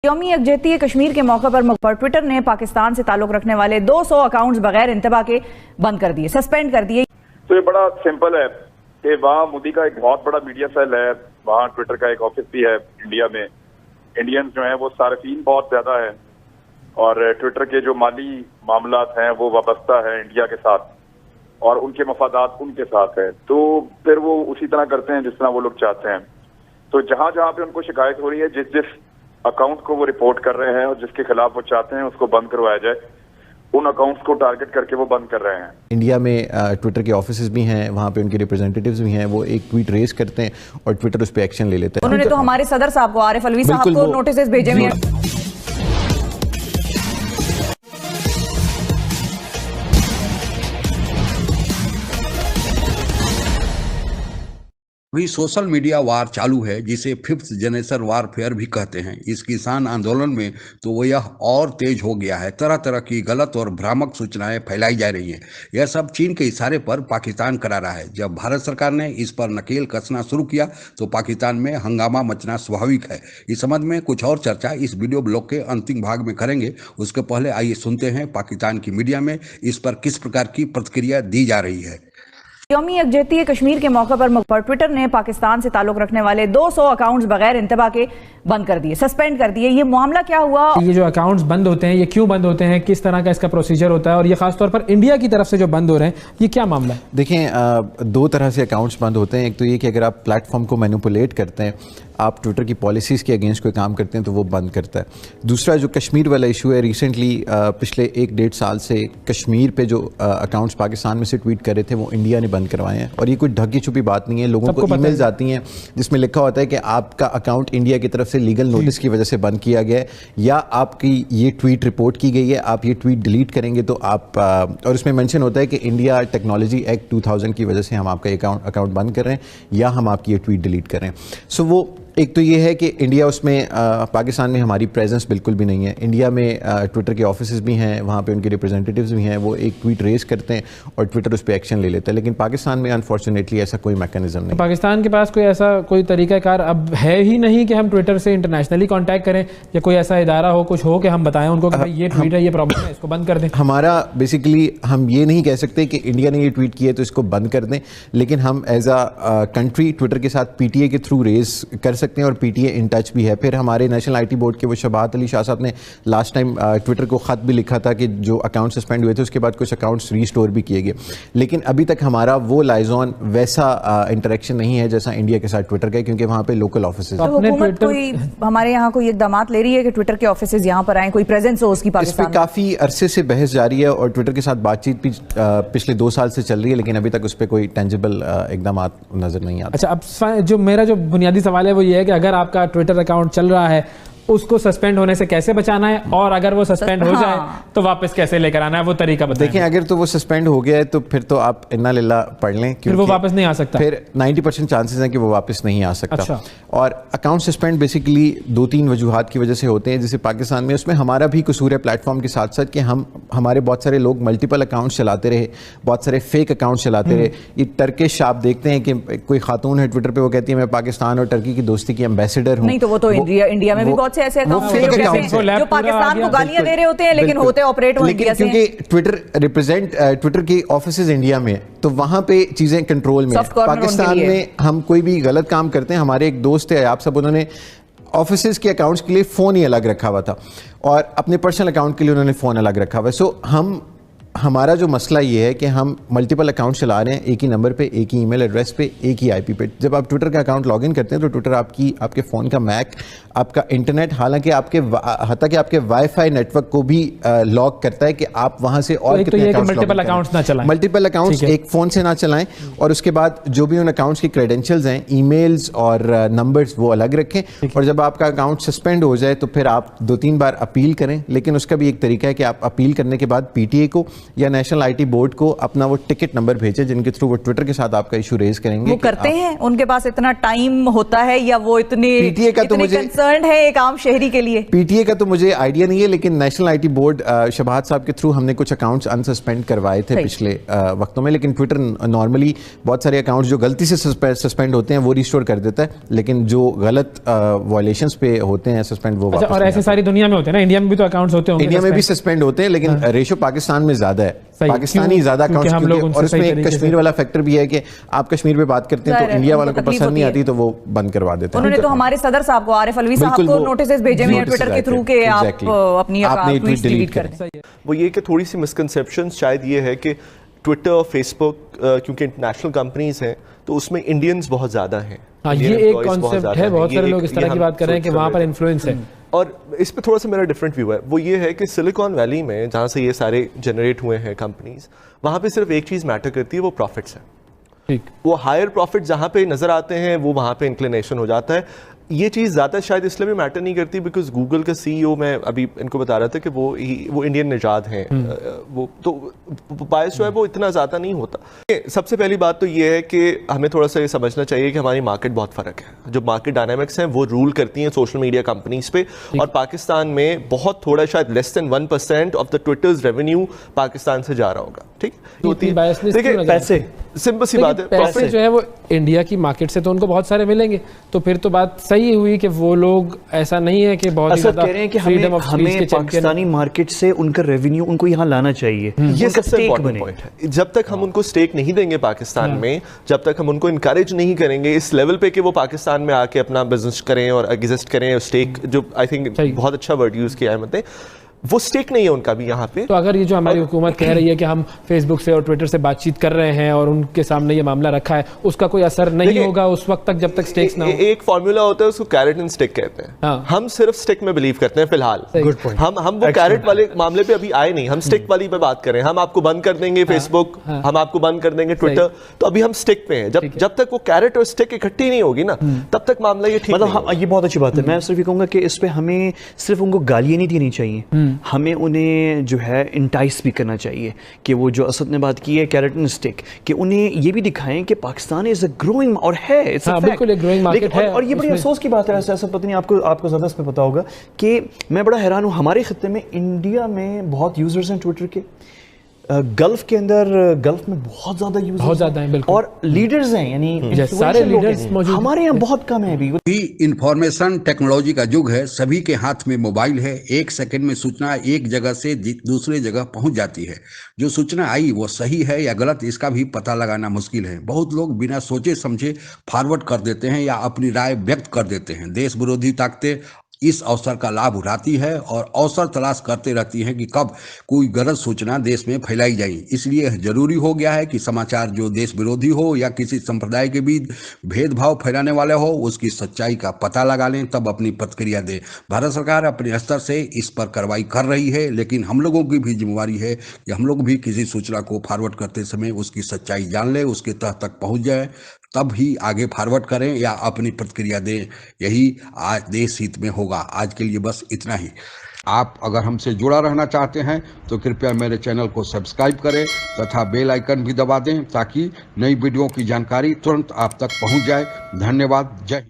यौमी यकजहती कश्मीर के मौके पर ट्विटर ने पाकिस्तान से ताल्लुक रखने वाले 200 अकाउंट्स बगैर इंतबा के बंद कर दिए, सस्पेंड कर दिए। तो ये बड़ा सिंपल है कि वहाँ मोदी का एक बहुत बड़ा मीडिया सेल है, वहाँ ट्विटर का एक ऑफिस भी है इंडिया में। इंडियंस जो है वो सार्फिन बहुत ज्यादा है और ट्विटर के जो माली मामलात हैं वो वाबस्ता है इंडिया के साथ और उनके मफादात उनके साथ है, तो फिर वो उसी तरह करते हैं जिस तरह वो लोग चाहते हैं। तो जहां जहां पे उनको शिकायत हो रही है, जिस जिस अकाउंट को वो रिपोर्ट कर रहे हैं और जिसके खिलाफ वो चाहते हैं उसको बंद करवाया जाए, उन अकाउंट्स को टारगेट करके वो बंद कर रहे हैं। इंडिया में ट्विटर के ऑफिसेज भी हैं, वहाँ पे उनके रिप्रेजेंटेटिव्स भी हैं, वो एक ट्वीट रेज करते हैं और ट्विटर उस पर एक्शन ले लेते हैं। उन्होंने तो हमारे सदर साहब को, आरिफ अलवी साहब को नोटिस भेजे हुए हैं। अभी सोशल मीडिया वार चालू है, जिसे फिफ्थ जनरेशन वारफेयर भी कहते हैं। इस किसान आंदोलन में तो वो यह और तेज हो गया है। तरह तरह की गलत और भ्रामक सूचनाएं फैलाई जा रही हैं। यह सब चीन के इशारे पर पाकिस्तान करा रहा है। जब भारत सरकार ने इस पर नकेल कसना शुरू किया तो पाकिस्तान में हंगामा मचना स्वाभाविक है। इस संबंध में कुछ और चर्चा इस वीडियो ब्लॉग के अंतिम भाग में करेंगे। उसके पहले आइए सुनते हैं पाकिस्तान की मीडिया में इस पर किस प्रकार की प्रतिक्रिया दी जा रही है। यौमी यकजहती कश्मीर के मौके पर ट्विटर ने पाकिस्तान से ताल्लुक रखने वाले 200 अकाउंट्स बगैर इंतबा के बंद कर दिए, सस्पेंड कर दिए। ये मामला क्या हुआ? ये जो अकाउंट्स बंद होते हैं, ये क्यों बंद होते हैं, किस तरह का इसका प्रोसीजर होता है, और ये खासतौर पर इंडिया की तरफ से जो बंद हो रहे हैं, ये क्या मामला है? देखें, दो तरह से अकाउंट्स बंद होते हैं। एक तो ये कि अगर आप प्लेटफॉर्म को मैनिपुलेट करते हैं, आप ट्विटर की पॉलिसीज़ के अगेंस्ट कोई काम करते हैं, तो वो बंद करता है। दूसरा जो कश्मीर वाला इशू है, रिसेंटली पिछले 1-1.5 साल से कश्मीर पे जो अकाउंट्स पाकिस्तान में से ट्वीट कर रहे थे, वो इंडिया ने बंद करवाए हैं। और ये कोई ढकी छुपी बात नहीं है। लोगों को ईमेल्स आती हैं जिसमें लिखा होता है कि आपका अकाउंट इंडिया की तरफ से लीगल नोटिस की वजह से बंद किया गया है, या आपकी ये ट्वीट रिपोर्ट की गई है, आप ये ट्वीट डिलीट करेंगे तो आप और इसमें मेंशन होता है कि इंडिया टेक्नोलॉजी एक्ट 2000 की वजह से हम आपका अकाउंट बंद कर रहे हैं या हम आपकी ये ट्वीट डिलीट कर रहे हैं। सो वो एक तो ये है कि इंडिया उसमें पाकिस्तान में हमारी प्रेजेंस बिल्कुल भी नहीं है। इंडिया में ट्विटर के ऑफिसेज भी हैं, वहाँ पे उनके रिप्रेजेंटेटिव्स भी हैं, वो एक ट्वीट रेज करते हैं और ट्विटर उस पर एक्शन ले लेता है। लेकिन पाकिस्तान में अनफॉर्चुनेटली ऐसा कोई मैकेनिज्म नहीं। पाकिस्तान के पास कोई ऐसा कोई तरीकाकार अब है ही नहीं कि हम ट्विटर से इंटरनेशनली कॉन्टैक्ट करें, या कोई ऐसा इदारा हो, कुछ हो कि हम बताएं उनको कि भाई ये ट्वीट है, ये प्रॉब्लम है, इसको बंद कर दें। हमारा बेसिकली हम ये नहीं कह सकते कि इंडिया ने ये ट्वीट किया तो इसको बंद कर दें, लेकिन हम एज अ कंट्री ट्विटर के साथ पीटीए के थ्रू रेज कर सकते हैं और पीटीए इन टच भी है। फिर हमारे नेशनल आईटी बोर्ड के वो शबात अली शाह साहब ने लास्ट टाइम ट्विटर को ख़त भी लिखा था कि जो अकाउंट सस्पेंड हुए थे उसके बाद कुछ अकाउंट्स रीस्टोर भी किए गए। लेकिन अभी तक हमारा वो लाइजॉन वैसा इंटरेक्शन नहीं है जैसा इंडिया के साथ ट्विटर का, क्योंकि वहाँ पे लोकल ऑफिस है। तो हुकूमत कोई हमारे यहाँ कोई इक़दाम ले रही है कि ट्विटर के ऑफिस यहाँ पर आए, कोई प्रेजेंस हो उसकी पाकिस्तान में? काफ़ी अरसे से बहस जारी है और ट्विटर के साथ बातचीत भी पिछले 2 साल से चल रही है, लेकिन अभी तक उस पर कोई टेंजिबल इक़दाम नजर नहीं आता। अच्छा, अब जो मेरा जो बुनियादी सवाल है वो ये है कि अगर आपका ट्विटर अकाउंट चल रहा है, उसको सस्पेंड होने से कैसे बचाना है, और अगर वो सस्पेंड हो जाए तो वापस कैसे लेकर आना है, वो तरीका बताएं। देखें, अगर तो वो सस्पेंड हो गया है तो फिर तो आप इन्ना लिल्ला पढ़ लें, फिर वो वापस नहीं आ सकता। फिर 90% चांसेस हैं कि वो वापस नहीं आ सकता। अच्छा। और अकाउंट सस्पेंड बेसिकली 2-3 वजूहात की वजह से होते हैं। जैसे पाकिस्तान में, उसमें हमारा भी कसूर है प्लेटफॉर्म के साथ साथ कि हमारे बहुत सारे लोग मल्टीपल अकाउंट चलाते रहे, बहुत सारे फेक अकाउंट चलाते रहे। ये टर्किश, आप देखते हैं कि कोई खातून है ट्विटर पर, वो कहती है मैं पाकिस्तान और टर्की की दोस्ती की एम्बेसडर हूँ। नहीं तो वो तो इंडिया में भी बहुत से ऐसे अकाउंट जो पाकिस्तान को गालियां दे रहे होते हैं, लेकिन होते ऑपरेट इंडिया से। क्योंकि ट्विटर के ऑफिसेज इंडिया में, तो वहां पे चीजें कंट्रोल में। पाकिस्तान में हम कोई भी गलत काम करते हैं, हमारे एक दोस्त है आप सब, उन्होंने ऑफिसेज के अकाउंट्स के लिए फ़ोन ही अलग रखा हुआ था और अपने पर्सनल अकाउंट के लिए उन्होंने फ़ोन अलग रखा हुआ है। सो हमारा जो मसला ये है कि हम मल्टीपल अकाउंट चला रहे हैं, एक ही नंबर पे, एक ही ईमेल एड्रेस पे, एक ही आईपी पे। जब आप ट्विटर का अकाउंट लॉगिन करते हैं तो ट्विटर आपके फ़ोन का मैक, आपका इंटरनेट, हालांकि आपके वाईफाई नेटवर्क को भी लॉक करता है कि आप वहां से और कितने मल्टीपल अकाउंट्स ना चलाएं, मल्टीपल अकाउंट्स एक फ़ोन से ना चलाएं, और उसके बाद जो भी उन अकाउंट्स की क्रेडेंशियल्स हैं, ईमेल्स और नंबर्स, वो अलग रखें। और जब आपका अकाउंट सस्पेंड हो जाए तो फिर आप 2-3 बार अपील करें, लेकिन उसका भी एक तरीका है कि आप अपील करने के बाद पीटीए को या नेशनल IT बोर्ड को अपना वो टिकट नंबर भेजें जिनके थ्रू वो ट्विटर के साथ आपका इशू रेज करेंगे। वो करते हैं, उनके पास इतना टाइम होता है या वो इतने PTA का तो मुझे कंसर्न है एक आम शहरी के लिए? PTA का तो मुझे आइडिया नहीं है, लेकिन नेशनल IT बोर्ड शबाद साहब के थ्रू हमने कुछ अकाउंट्स अनसस्पेंड करवाए थे पिछले वक्तों में, लेकिन ट्विटर नॉर्मली बहुत सारे अकाउंट्स जो गलती से सस्पेंड होते हैं वो रिस्टोर कर देता है, लेकिन जो गलत वायलेशंस पे होते हैं सस्पेंड वो अच्छा, और ऐसे सारी दुनिया में होते हैं ना, इंडिया में भी तो अकाउंट्स होते होंगे, इंडिया में भी सस्पेंड होते हैं, लेकिन रेशो पाकिस्तान में ज्यादा है, पाकिस्तानी ज्यादा अकाउंट्स, और इसमें एक कश्मीर वाला फैक्टर भी है कि आप कश्मीर पे बात करते हैं तो इंडिया वालों को पसंद नहीं आती तो वो बंद करवा देते हैं। उन्होंने तो हमारे सदर साहब को, आरिफ अलवी साहब को नोटिस भेजे हुए हैं ट्विटर के थ्रू के आप अपनी ट्वीट डिलीट कर दें। वो ये कि थोड़ी सी मिसकंसेप्शन शायद ये है कि ट्विटर, फेसबुक क्योंकि इंटरनेशनल कंपनीज हैं तो उसमें इंडियंस बहुत ज़्यादा हैं। हाँ, ये एक कॉन्सेप्ट है, बहुत सारे लोग इस तरह की बात कर रहे हैं कि वहाँ पर इन्फ्लुएंस है। और इस पे थोड़ा सा मेरा डिफरेंट व्यू है, वो ये है कि सिलिकॉन वैली में जहाँ से ये सारे जनरेट हुए हैं कंपनीज, वहाँ पे सिर्फ एक चीज़ मैटर करती है, वो प्रॉफिट्स है। ठीक, वो हायर प्रॉफिट जहाँ पे नज़र आते हैं वो वहाँ पे इंक्लिनेशन हो जाता है। ये चीज़ ज़्यादा शायद इसलिए भी मैटर नहीं करती बिकॉज गूगल का CEO, मैं अभी इनको बता रहा था कि वो इंडियन निजाद हैं, वो तो बायस जो है वो इतना ज़्यादा नहीं होता। सबसे पहली बात तो ये है कि हमें थोड़ा सा ये समझना चाहिए कि हमारी मार्केट बहुत फ़र्क है, जो मार्केट डायनामिक्स हैं वो रूल करती हैं सोशल मीडिया कंपनीज पे, और पाकिस्तान में बहुत थोड़ा, शायद less than 1% of the Twitter's revenue Pakistan से जा रहा होगा। ठीक, देखिए पैसे, सिंपल सी बात है, पैसे जो है वो इंडिया की मार्केट से तो उनको बहुत सारे मिलेंगे, तो फिर तो बात सही हुई कि वो लोग, ऐसा नहीं है कि बहुत कह रहे हैं कि हमें पाकिस्तानी मार्केट से उनका रेवेन्यू उनको यहाँ लाना चाहिए। ये सबसे इम्पोर्टेंट पॉइंट है। जब तक हम उनको स्टेक नहीं देंगे पाकिस्तान में, जब तक हम उनको इनकरेज नहीं करेंगे इस लेवल पे कि वो पाकिस्तान में आके अपना बिजनेस करें और एग्जिस्ट करें, स्टेक जो आई थिंक बहुत अच्छा वर्ड यूज किया है मतलब, वो स्टेक नहीं है उनका भी यहाँ पे। तो अगर ये जो हमारी हुकूमत कह रही है कि हम फेसबुक से और ट्विटर से बातचीत कर रहे हैं और उनके सामने ये मामला रखा है, उसका कोई असर नहीं होगा उस वक्त तक जब तक स्टेक्स ना हो। एक फॉर्मूला होता है, उसको कैरेट एंड स्टिक कहते हैं। हाँ। हम सिर्फ स्टिक में बिलीव करते हैं फिलहाल। हम वो कैरेट वाले मामले पे अभी आए नहीं, हम स्टिक वाली पे बात करें। हम आपको बंद कर देंगे फेसबुक, हम आपको बंद कर देंगे ट्विटर, तो अभी हम स्टिक पे हैं। जब तक वो कैरेट और स्टिक इकट्ठी नहीं होगी ना, तब तक मामला ये ठीक मतलब ये बहुत अच्छी बात है। मैं सिर्फ ये कहूंगा कि इस पे हमें सिर्फ उनको गालियां नहीं देनी चाहिए, हमें उन्हें जो है इंटाइस भी करना चाहिए कि वो जो असद ने बात की है कैरेट एंड स्टिक, कि उन्हें ये भी दिखाएं कि पाकिस्तान इज अ ग्रोइंग, और है, बिल्कुल एक ग्रोइंग मार्केट है। और ये बड़ी अफसोस की बात है, ऐसा पता नहीं आपको ज़्यादा इस पे पता होगा कि मैं बड़ा हैरान हूँ, हमारे खित्ते में इंडिया में बहुत यूजर्स हैं ट्विटर के, गल्फ के अंदर, गल्फ में बहुत ज्यादा यूजर्स, बहुत ज्यादा हैं, बिल्कुल, और लीडर्स हैं, यानी सारे लीडर्स मौजूद। हमारे यहाँ बहुत कम है अभी। इंफॉर्मेशन टेक्नोलॉजी का युग है, सभी के हाथ में मोबाइल है, एक सेकंड में सूचना एक जगह से दूसरे जगह पहुंच जाती है। जो सूचना आई वो सही है या गलत, इसका भी पता लगाना मुश्किल है। बहुत लोग बिना सोचे समझे फॉरवर्ड कर देते हैं या अपनी राय व्यक्त कर देते हैं। देश विरोधी ताकतें इस अवसर का लाभ उठाती है और अवसर तलाश करते रहती हैं कि कब कोई गलत सूचना देश में फैलाई जाए। इसलिए जरूरी हो गया है कि समाचार जो देश विरोधी हो या किसी संप्रदाय के बीच भेदभाव फैलाने वाले हो, उसकी सच्चाई का पता लगा लें, तब अपनी प्रतिक्रिया दें। भारत सरकार अपने स्तर से इस पर कार्रवाई कर रही है, लेकिन हम लोगों की भी जिम्मेवारी है कि हम लोग भी किसी सूचना को फॉरवर्ड करते समय उसकी सच्चाई जान लें, उसके तह तक पहुँच जाए, तब ही आगे फॉरवर्ड करें या अपनी प्रतिक्रिया दें। यही आज देश हित में होगा। आज के लिए बस इतना ही। आप अगर हमसे जुड़ा रहना चाहते हैं तो कृपया मेरे चैनल को सब्सक्राइब करें तथा बेल आइकन भी दबा दें ताकि नई वीडियो की जानकारी तुरंत आप तक पहुंच जाए। धन्यवाद। जय हिंद।